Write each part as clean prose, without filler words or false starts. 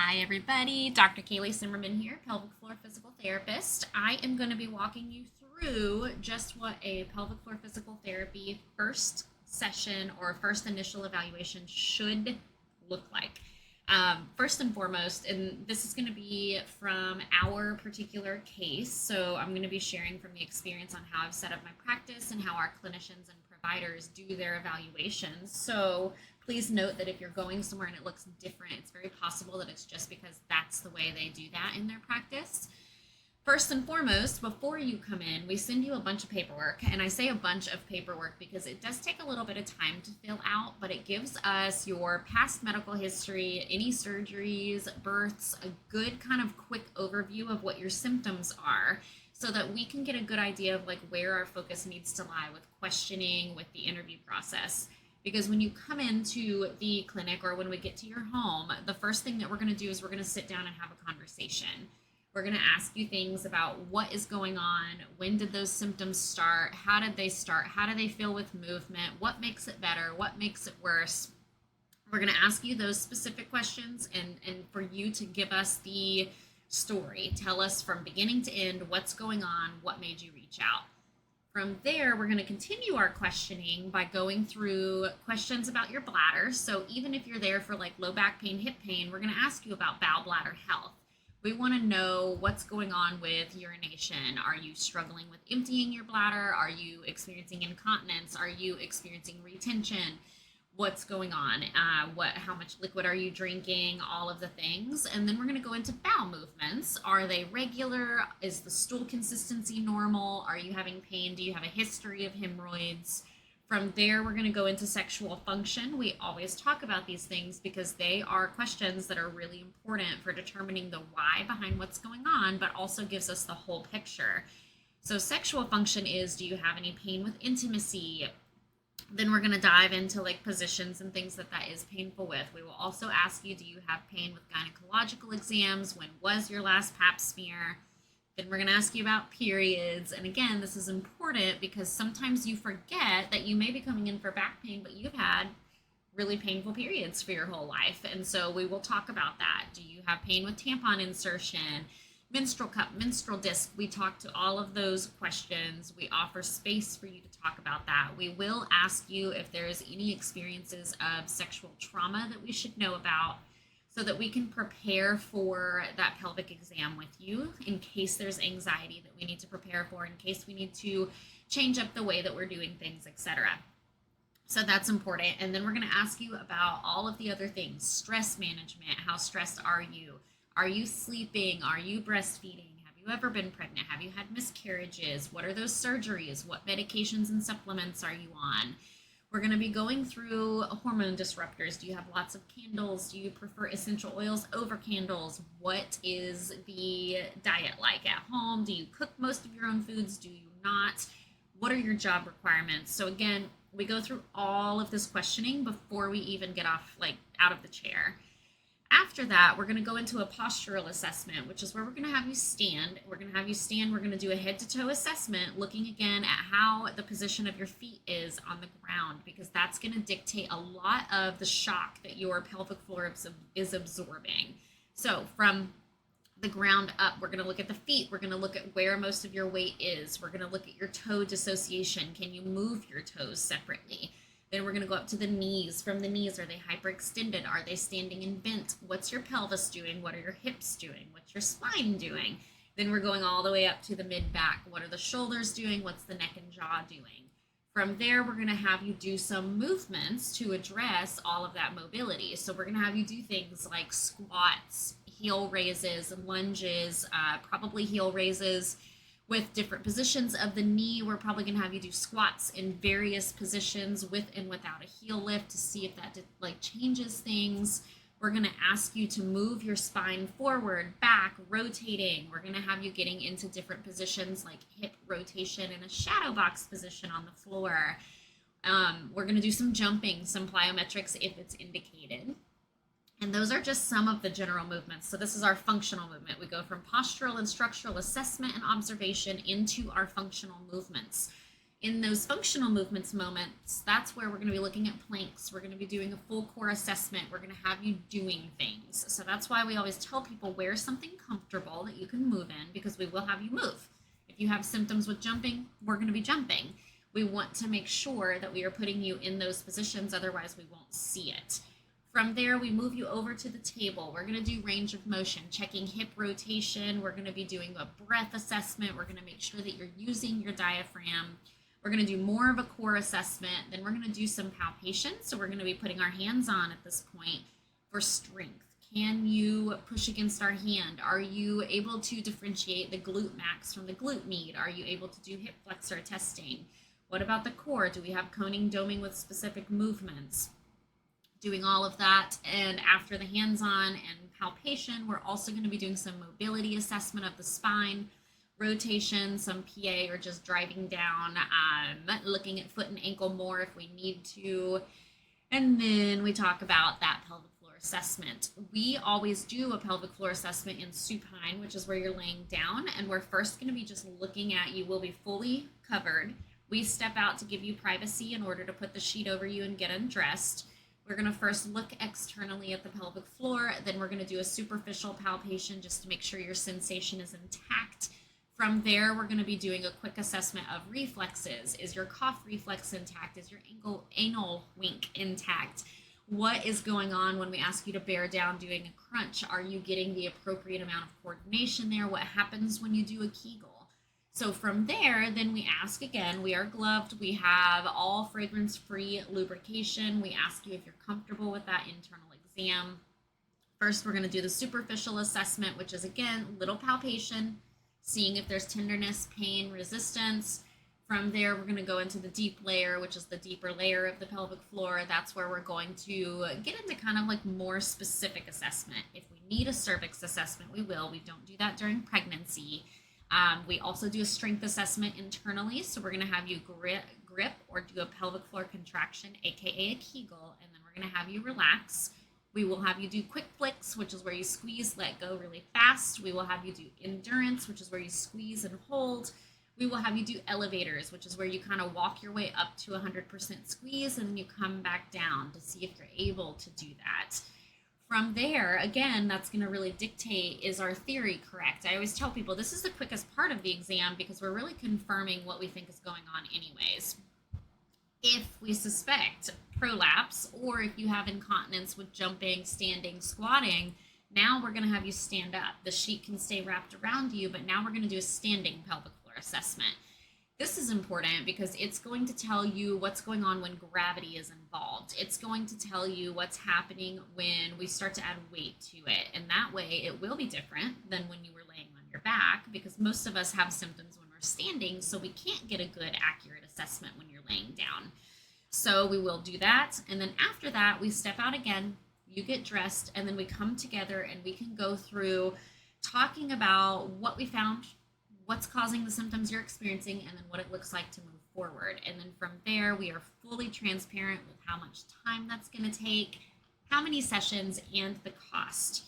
Hi everybody, Dr. Kaylee Simmerman here, pelvic floor physical therapist. I am going to be walking you through just what a pelvic floor physical therapy first session or first initial evaluation should look like. First and foremost, and this is going to be from our particular case, so I'm going to be sharing from the experience on how I've set up my practice and how our clinicians and providers do their evaluations. So please note that if you're going somewhere and it looks different, it's very possible that it's just because that's the way they do that in their practice. First and foremost, before you come in, we send you a bunch of paperwork. And I say a bunch of paperwork because it does take a little bit of time to fill out, but it gives us your past medical history, any surgeries, births, a good kind of quick overview of what your symptoms are so that we can get a good idea of like where our focus needs to lie with questioning, with the interview process. Because when you come into the clinic or when we get to your home, the first thing that we're going to do is we're going to sit down and have a conversation. We're going to ask you things about what is going on, when did those symptoms start, how did they start, how do they feel with movement, what makes it better, what makes it worse. We're going to ask you those specific questions and for you to give us the story. Tell us from beginning to end what's going on, what made you reach out. From there, we're going to continue our questioning by going through questions about your bladder. So even if you're there for like low back pain, hip pain, we're going to ask you about bowel bladder health. We want to know what's going on with urination. Are you struggling with emptying your bladder? Are you experiencing incontinence? Are you experiencing retention? What's going on? How much liquid are you drinking? All of the things. And then we're going to go into bowel movements. Are they regular? Is the stool consistency normal? Are you having pain? Do you have a history of hemorrhoids? From there, we're going to go into sexual function. We always talk about these things because they are questions that are really important for determining the why behind what's going on, but also gives us the whole picture. So sexual function is, do you have any pain with intimacy? Then we're going to dive into like positions and things that is painful with. We will also ask you, do you have pain with gynecological exams? When was your last pap smear? Then we're going to ask you about periods. And again, this is important because sometimes you forget that you may be coming in for back pain, but you've had really painful periods for your whole life. And so we will talk about that. Do you have pain with tampon insertion? Menstrual cup, menstrual disc, we talk to all of those questions. We offer space for you to talk about that. We will ask you if there's any experiences of sexual trauma that we should know about so that we can prepare for that pelvic exam with you in case there's anxiety that we need to prepare for, in case we need to change up the way that we're doing things, etc. So that's important. And then we're going to ask you about all of the other things. Stress management. How stressed are you? Are you sleeping? Are you breastfeeding? Have you ever been pregnant? Have you had miscarriages? What are those surgeries? What medications and supplements are you on? We're going to be going through hormone disruptors. Do you have lots of candles? Do you prefer essential oils over candles? What is the diet like at home? Do you cook most of your own foods? Do you not? What are your job requirements? So again, we go through all of this questioning before we even get out of the chair. After that, we're going to go into a postural assessment, which is where we're going to have you stand. We're going to do a head-to-toe assessment, looking again at how the position of your feet is on the ground, because that's going to dictate a lot of the shock that your pelvic floor is absorbing. So from the ground up, we're going to look at the feet. We're going to look at where most of your weight is. We're going to look at your toe dissociation. Can you move your toes separately? Then we're going to go up to the knees. From the knees, are they hyperextended? Are they standing and bent? What's your pelvis doing? What are your hips doing? What's your spine doing? Then we're going all the way up to the mid-back. What are the shoulders doing? What's the neck and jaw doing? From there, we're going to have you do some movements to address all of that mobility. So we're going to have you do things like squats, heel raises, lunges, probably heel raises, with different positions of the knee. We're probably going to have you do squats in various positions with and without a heel lift to see if that changes things. We're going to ask you to move your spine forward, back, rotating. We're going to have you getting into different positions like hip rotation in a shadow box position on the floor. We're going to do some jumping, some plyometrics if it's indicated. And those are just some of the general movements. So this is our functional movement. We go from postural and structural assessment and observation into our functional movements. In those functional movements moments, that's where we're going to be looking at planks. We're going to be doing a full core assessment. We're going to have you doing things. So that's why we always tell people wear something comfortable that you can move in, because we will have you move. If you have symptoms with jumping, we're going to be jumping. We want to make sure that we are putting you in those positions, otherwise we won't see it. From there, we move you over to the table. We're going to do range of motion, checking hip rotation. We're going to be doing a breath assessment. We're going to make sure that you're using your diaphragm. We're going to do more of a core assessment. Then we're going to do some palpation. So we're going to be putting our hands on at this point for strength. Can you push against our hand? Are you able to differentiate the glute max from the glute med? Are you able to do hip flexor testing? What about the core? Do we have coning, doming with specific movements? Doing all of that. And after the hands-on and palpation, we're also going to be doing some mobility assessment of the spine, rotation, some PA, or just driving down, looking at foot and ankle more if we need to. And then we talk about that pelvic floor assessment. We always do a pelvic floor assessment in supine, which is where you're laying down, and we're first going to be just looking at you. Will be fully covered. We step out to give you privacy in order to put the sheet over you and get undressed. We're going to first look externally at the pelvic floor, then we're going to do a superficial palpation just to make sure your sensation is intact. From there, we're going to be doing a quick assessment of reflexes. Is your cough reflex intact? Is your anal wink intact? What is going on when we ask you to bear down doing a crunch? Are you getting the appropriate amount of coordination there? What happens when you do a Kegel? So from there, then we ask again, we are gloved, we have all fragrance-free lubrication. We ask you if you're comfortable with that internal exam. First, we're going to do the superficial assessment, which is, again, little palpation, seeing if there's tenderness, pain, resistance. From there, we're going to go into the deep layer, which is the deeper layer of the pelvic floor. That's where we're going to get into kind of like more specific assessment. If we need a cervix assessment, we will. We don't do that during pregnancy. We also do a strength assessment internally, so we're going to have you grip or do a pelvic floor contraction, aka a Kegel, and then we're going to have you relax. We will have you do quick flicks, which is where you squeeze, let go really fast. We will have you do endurance, which is where you squeeze and hold. We will have you do elevators, which is where you kind of walk your way up to 100% squeeze and you come back down to see if you're able to do that. From there, again, that's going to really dictate, is our theory correct? I always tell people this is the quickest part of the exam because we're really confirming what we think is going on anyways. If we suspect prolapse, or if you have incontinence with jumping, standing, squatting, now we're going to have you stand up. The sheet can stay wrapped around you, but now we're going to do a standing pelvic floor assessment. This is important because it's going to tell you what's going on when gravity is involved. It's going to tell you what's happening when we start to add weight to it. And that way it will be different than when you were laying on your back, because most of us have symptoms when we're standing, so we can't get a good, accurate assessment when you're laying down. So we will do that. And then after that, we step out again, you get dressed, and then we come together and we can go through talking about what we found, what's causing the symptoms you're experiencing, and then what it looks like to move forward. And then from there, we are fully transparent with how much time that's going to take, how many sessions, and the cost.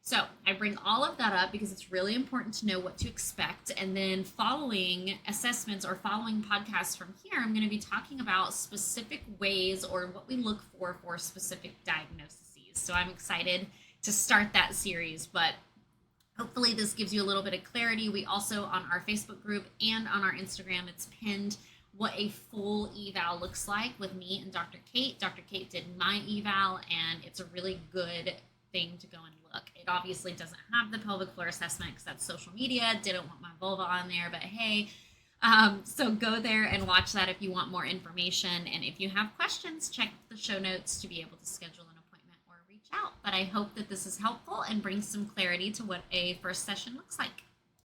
So I bring all of that up because it's really important to know what to expect. And then following assessments or following podcasts from here, I'm going to be talking about specific ways or what we look for specific diagnoses. So I'm excited to start that series, but hopefully this gives you a little bit of clarity. We also, on our Facebook group and on our Instagram, it's pinned what a full eval looks like with me and Dr. Kate. Dr. Kate did my eval, and it's a really good thing to go and look. It obviously doesn't have the pelvic floor assessment because that's social media. Didn't want my vulva on there, but hey, so go there and watch that if you want more information. And if you have questions, check the show notes to be able to schedule an appointment or reach out. But I hope that this is helpful and brings some clarity to what a first session looks like.